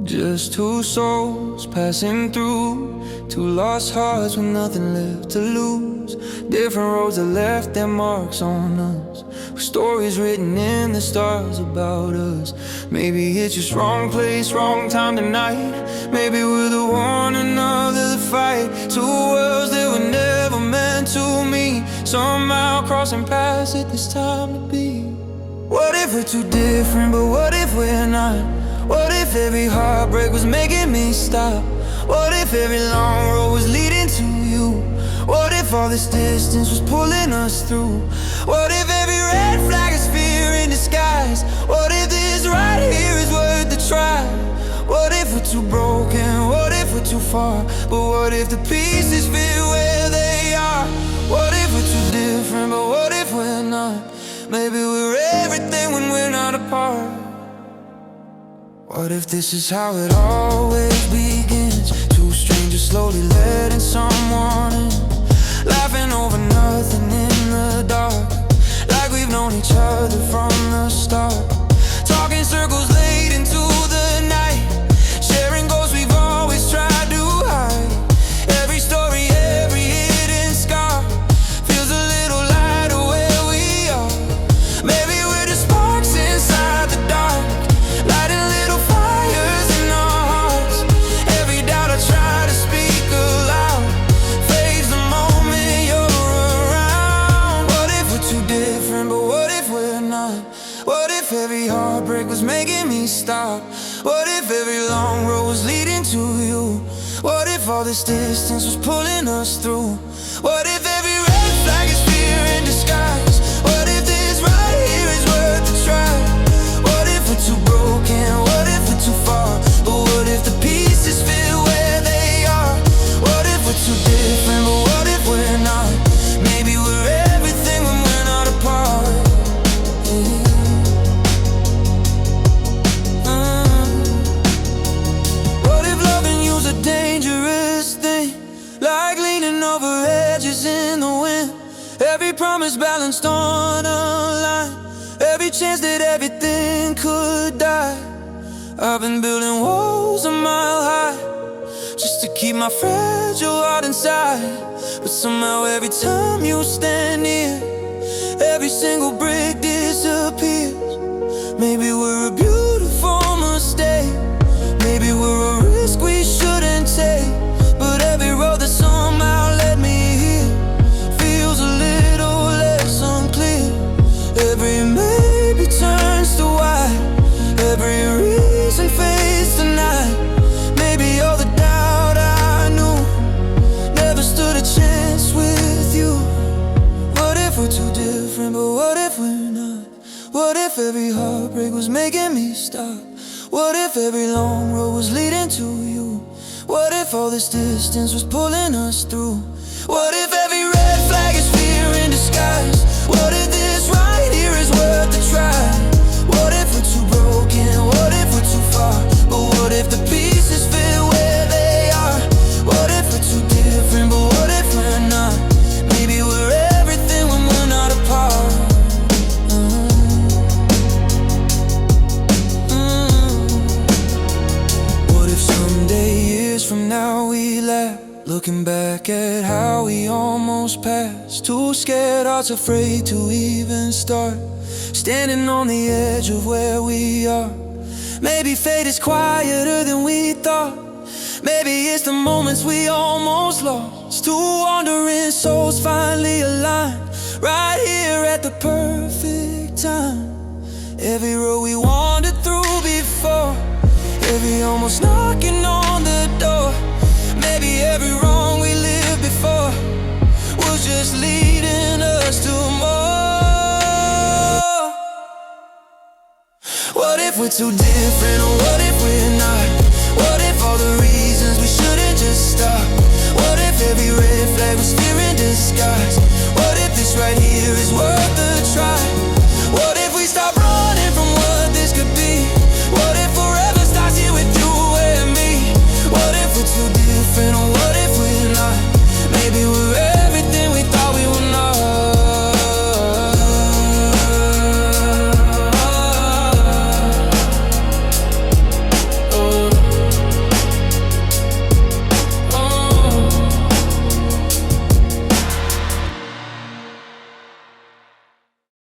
Just two souls passing through, two lost hearts with nothing left to lose. Different roads that left their marks on us, with stories written in the stars about us. Maybe it's just wrong place, wrong time tonight. Maybe we're the one another to fight. Two worlds that were never meant to meet, somehow crossing paths at this time to be. What if we're too different, but what if we're not? What if every heartbreak was making me stop? What if every long road was leading to you? What if all this distance was pulling us through? What if every red flag is fear in disguise? What if this right here is worth the try? What if we're too broken? What if we're too far? But what if the pieces fit where they are? What if we're too different, but what if we're not? Maybe we're everything when we're not apart. What if this is how it always begins? Two strangers slowly letting someone in, laughing over nothing in the dark, like we've known each other from the start. Talking circles late into the night, sharing ghosts we've always tried to hide. Every story, every hidden scar feels a little lighter where we are. Maybe we're the sparks inside the dark, lighting little fires in our hearts. Every doubt I try to speak aloud fades the moment you're around. What if we're too different, but what if we're not? What if every heartbreak was making me stop? What if every long road was leading to you? What if all this distance was pulling us through? What if every red flag is fear in disguise? What if this right here is worth the try? What if we're too broken? What if we're too far? But what if the pieces fit where they are? What if we're too different, but what if we're not? Maybe we're everything when we're not apart. What if loving you's a dangerous thing, like leaning over edges in the wind? Every promise balanced on a line, every chance that everything could die. I've been building walls a mile high, just to keep my fragile heart inside. But somehow every time you stand near, every single brick disappears. Maybe we're a beautiful mistake, maybe we're a risk we shouldn't take. But every road that somehow led me here feels a little less unclear. Every maybe turns to why, every reason fades tonight. Maybe all the doubt I knew never stood a chance with you. What if we're too different, but what if we're not? What if every heartbreak was making me stop? What if every long road was leading to you? What if all this distance was pulling us through? What if every red flag is fear in disguise? What if this right here is worth the try? What if we're too broken? What if we're too far? But what if the pieces fit where they are? What if we're too different, but what if we're not? Maybe we're everything when we're not apart. What if someday, years from now, we laugh, looking back at how we almost passed? Two scared hearts afraid to even start, standing on the edge of where we are. Maybe fate is quieter than we thought. Maybe it's the moments we almost lost. Two wandering souls finally aligned, right here at the perfect time. Every road we wandered through before, every almost knocking on the door. Maybe every wrong we lived before was just leading us to more. What if we're too different?